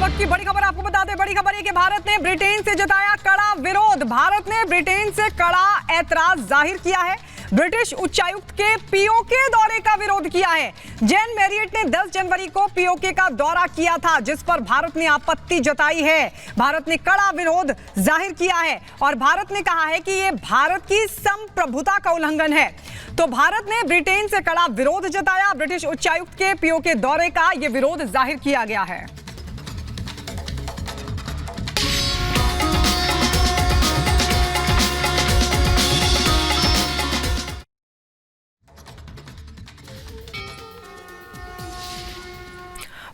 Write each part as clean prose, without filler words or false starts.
वक्त की बड़ी खबर आपको बता दें। बड़ी खबर है कि भारत ने ब्रिटेन से जताया कड़ा विरोध। भारत ने ब्रिटेन से कड़ा ऐतराज जाहिर किया है। ब्रिटिश उच्चायुक्त के पीओके दौरे का विरोध किया है। जेन मैरियट ने 10 जनवरी को पीओके का दौरा किया था, जिस पर भारत ने आपत्ति जताई है। भारत ने कड़ा विरोध जाहिर किया है और भारत ने कहा है कि यह भारत की संप्रभुता का उल्लंघन है। तो भारत ने ब्रिटेन से कड़ा विरोध जताया। ब्रिटिश उच्चायुक्त के पीओके दौरे का यह विरोध जाहिर किया गया है।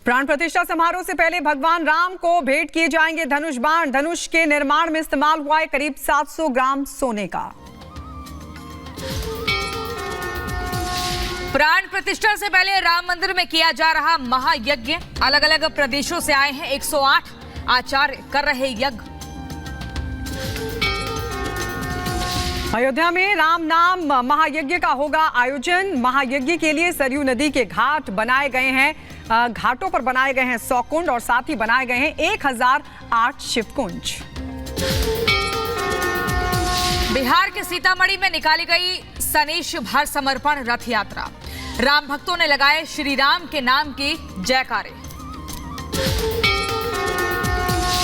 प्राण प्रतिष्ठा समारोह से पहले भगवान राम को भेंट किए जाएंगे धनुष बाण। धनुष के निर्माण में इस्तेमाल हुआ है करीब 700 ग्राम सोने का। प्राण प्रतिष्ठा से पहले राम मंदिर में किया जा रहा महायज्ञ। अलग अलग प्रदेशों से आए हैं 108 आचार्य कर रहे यज्ञ। अयोध्या में राम नाम महायज्ञ का होगा आयोजन। महायज्ञ के लिए सरयू नदी के घाट बनाए गए हैं। घाटों पर बनाए गए हैं 100 कुंड और साथ ही बनाए गए हैं 1008 शिव कुंज। बिहार के सीतामढ़ी में निकाली गई सनेश भर समर्पण रथ यात्रा। राम भक्तों ने लगाए श्री राम के नाम की जयकारे।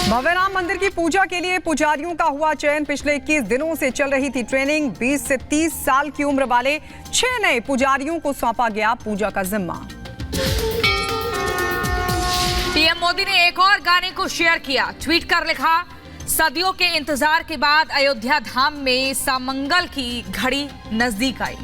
भव्य राम मंदिर की पूजा के लिए पुजारियों का हुआ चयन। पिछले 21 दिनों से चल रही थी ट्रेनिंग। 20 से 30 साल की उम्र वाले 6 नए पुजारियों को सौंपा गया पूजा का जिम्मा। पीएम मोदी ने एक और गाने को शेयर किया। ट्वीट कर लिखा, सदियों के इंतजार के बाद अयोध्या धाम में सामंगल की घड़ी नजदीक आई।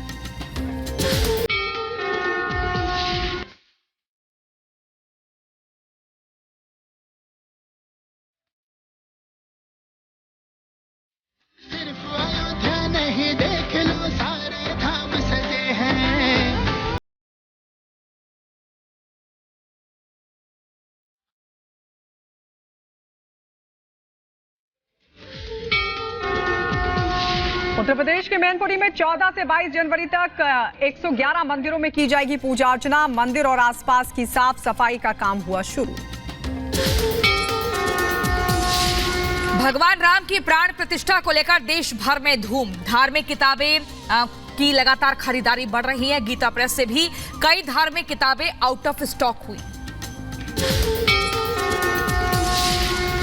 सिर्फ अयोध्या नहीं, देख लो सारे धाम सजे हैं। उत्तर प्रदेश के मैनपुरी में 14 से 22 जनवरी तक 111 मंदिरों में की जाएगी पूजा अर्चना। मंदिर और आसपास की साफ सफाई का काम हुआ शुरू। भगवान राम की प्राण प्रतिष्ठा को लेकर देश भर में धूम। धार्मिक किताबें की लगातार खरीदारी बढ़ रही है। गीता प्रेस से भी कई धार्मिक किताबें आउट ऑफ स्टॉक हुई।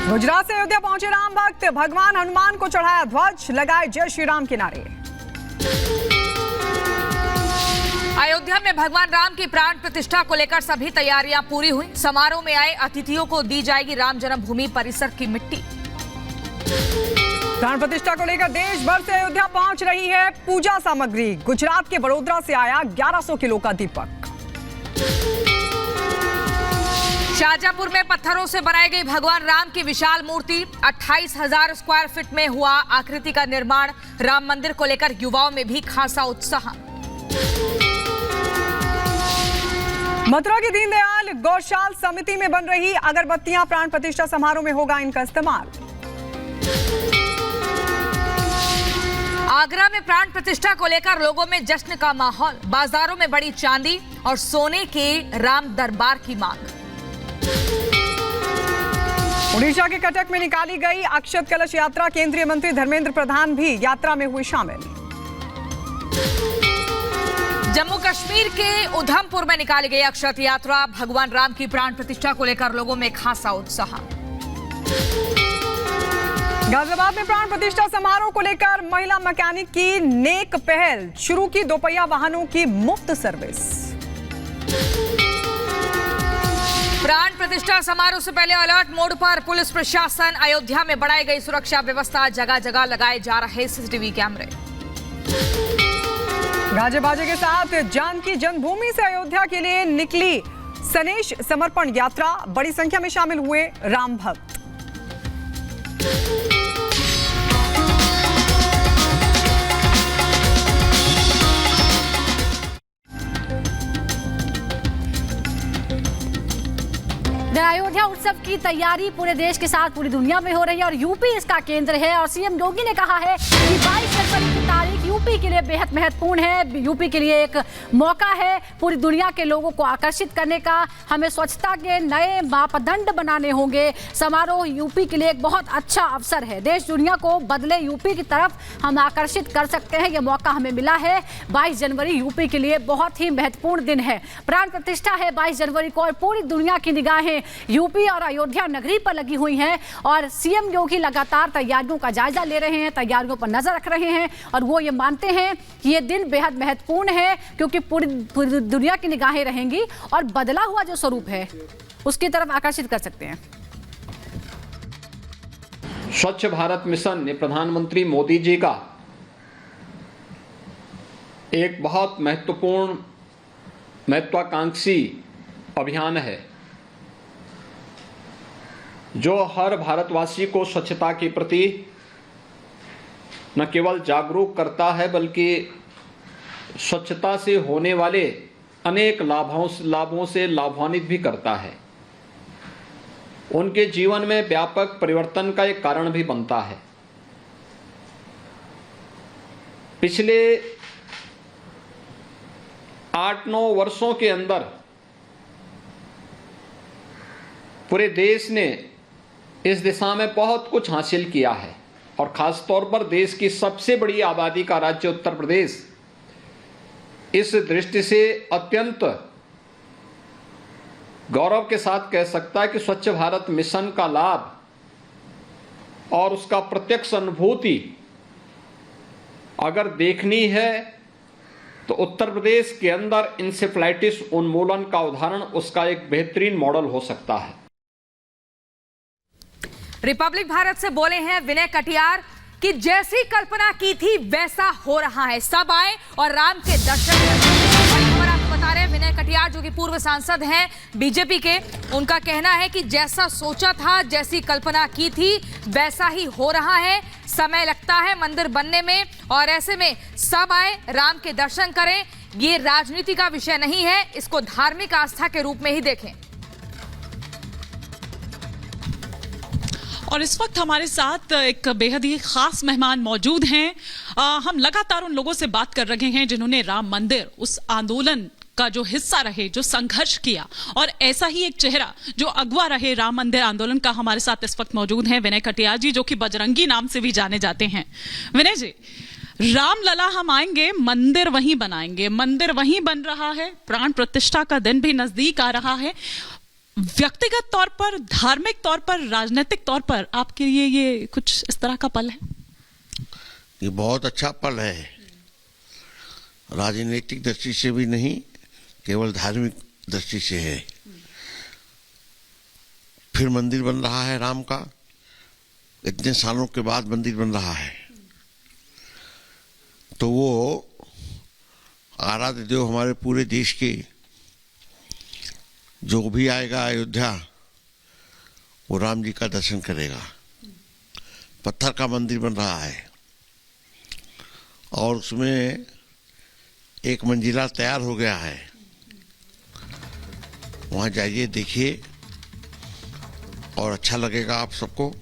गुजरात से अयोध्या पहुंचे राम भक्त। भगवान हनुमान को चढ़ाया ध्वज, लगाए जय श्री राम के नारे। अयोध्या में भगवान राम की प्राण प्रतिष्ठा को लेकर सभी तैयारियां पूरी हुई। समारोह में आए अतिथियों को दी जाएगी राम जन्मभूमि परिसर की मिट्टी। प्राण प्रतिष्ठा को लेकर देश भर से अयोध्या पहुंच रही है पूजा सामग्री। गुजरात के बड़ोदरा से आया 1100 किलो का दीपक। शाहजहांपुर में पत्थरों से बनाई गई भगवान राम की विशाल मूर्ति। 28,000 स्क्वायर फीट में हुआ आकृति का निर्माण। राम मंदिर को लेकर युवाओं में भी खासा उत्साह। मथुरा की दीनदयाल गौशाल समिति में बन रही अगरबत्तियां प्राण प्रतिष्ठा समारोह में होगा इनका इस्तेमाल। आगरा में प्राण प्रतिष्ठा को लेकर लोगों में जश्न का माहौल। बाजारों में बड़ी चांदी और सोने के राम दरबार की मांग। उड़ीसा के कटक में निकाली गई अक्षत कलश यात्रा। केंद्रीय मंत्री धर्मेंद्र प्रधान भी यात्रा में हुए शामिल। जम्मू कश्मीर के उधमपुर में निकाली गई अक्षत यात्रा। भगवान राम की प्राण प्रतिष्ठा को लेकर लोगों में खासा उत्साह। गाजियाबाद में प्राण प्रतिष्ठा समारोह को लेकर महिला मैकेनिक की नेक पहल। शुरू की दोपहिया वाहनों की मुफ्त सर्विस। प्राण प्रतिष्ठा समारोह से पहले अलर्ट मोड पर पुलिस प्रशासन। अयोध्या में बढ़ाई गई सुरक्षा व्यवस्था। जगह जगह लगाए जा रहे सीसीटीवी कैमरे। गाजे बाजे के साथ जानकी जन्मभूमि से अयोध्या के लिए निकली सनेश समर्पण यात्रा। बड़ी संख्या में शामिल हुए राम भक्त। अयोध्या उत्सव की तैयारी पूरे देश के साथ पूरी दुनिया में हो रही है और यूपी इसका केंद्र है। और सीएम योगी ने कहा है कि 22 जनवरी की तारीख यूपी के लिए बेहद महत्वपूर्ण है। यूपी के लिए एक मौका है पूरी दुनिया के लोगों को आकर्षित करने का। हमें स्वच्छता के नए मापदंड बनाने होंगे। समारोह यूपी के लिए एक बहुत अच्छा अवसर है। देश दुनिया को बदले यूपी की तरफ हम आकर्षित कर सकते हैं। यह मौका हमें मिला है। 22 जनवरी यूपी के लिए बहुत ही महत्वपूर्ण दिन है। प्राण प्रतिष्ठा है 22 जनवरी को और पूरी दुनिया की निगाहें यूपी और अयोध्या नगरी पर लगी हुई हैं और सीएम योगी लगातार तैयारियों का जायजा ले रहे हैं, तैयारियों पर नजर रख रहे हैं और वो ये मानते हैं कि ये दिन बेहद महत्वपूर्ण है क्योंकि पूरी दुनिया की निगाहें रहेंगी और बदला हुआ जो स्वरूप है उसकी तरफ आकर्षित कर सकते हैं। स्वच्छ भारत मिशन ये प्रधानमंत्री मोदी जी का एक बहुत महत्वपूर्ण महत्वाकांक्षी अभियान है जो हर भारतवासी को स्वच्छता के प्रति न केवल जागरूक करता है बल्कि स्वच्छता से होने वाले अनेक लाभों से लाभान्वित भी करता है। उनके जीवन में व्यापक परिवर्तन का एक कारण भी बनता है। पिछले 8-9 वर्षों के अंदर पूरे देश ने इस दिशा में बहुत कुछ हासिल किया है और खास तौर पर देश की सबसे बड़ी आबादी का राज्य उत्तर प्रदेश इस दृष्टि से अत्यंत गौरव के साथ कह सकता है कि स्वच्छ भारत मिशन का लाभ और उसका प्रत्यक्ष अनुभूति अगर देखनी है तो उत्तर प्रदेश के अंदर इंसेफ्लाइटिस उन्मूलन का उदाहरण उसका एक बेहतरीन मॉडल हो सकता है। रिपब्लिक भारत से बोले हैं विनय कटियार कि जैसी कल्पना की थी वैसा हो रहा है। सब आए और राम के दर्शन बड़ी खबर आपको बता रहे हैं। विनय कटियार जो कि पूर्व सांसद हैं बीजेपी के, उनका कहना है कि जैसा सोचा था, जैसी कल्पना की थी वैसा ही हो रहा है। समय लगता है मंदिर बनने में और ऐसे में सब आए राम के दर्शन करें। ये राजनीति का विषय नहीं है, इसको धार्मिक आस्था के रूप में ही देखें। और इस वक्त हमारे साथ एक बेहद ही खास मेहमान मौजूद हैं। हम लगातार उन लोगों से बात कर रहे हैं जिन्होंने राम मंदिर उस आंदोलन का जो हिस्सा रहे, जो संघर्ष किया और ऐसा ही एक चेहरा जो अगवा रहे राम मंदिर आंदोलन का। हमारे साथ इस वक्त मौजूद हैं विनय कटियार जी जो कि बजरंगी नाम से भी जाने जाते हैं। विनय जी, रामलला हम आएंगे, मंदिर वहीं बनाएंगे, मंदिर वहीं बन रहा है, प्राण प्रतिष्ठा का दिन भी नजदीक आ रहा है। व्यक्तिगत तौर पर, धार्मिक तौर पर, राजनीतिक तौर पर आपके लिए ये कुछ इस तरह का पल है? ये बहुत अच्छा पल है। राजनीतिक दृष्टि से भी नहीं, केवल धार्मिक दृष्टि से है। फिर मंदिर बन रहा है राम का, इतने सालों के बाद मंदिर बन रहा है तो वो आराध्य देव हमारे पूरे देश के जो भी आएगा अयोध्या वो राम जी का दर्शन करेगा। पत्थर का मंदिर बन रहा है और उसमें एक मंजिला तैयार हो गया है। वहाँ जाइए, देखिए और अच्छा लगेगा आप सबको।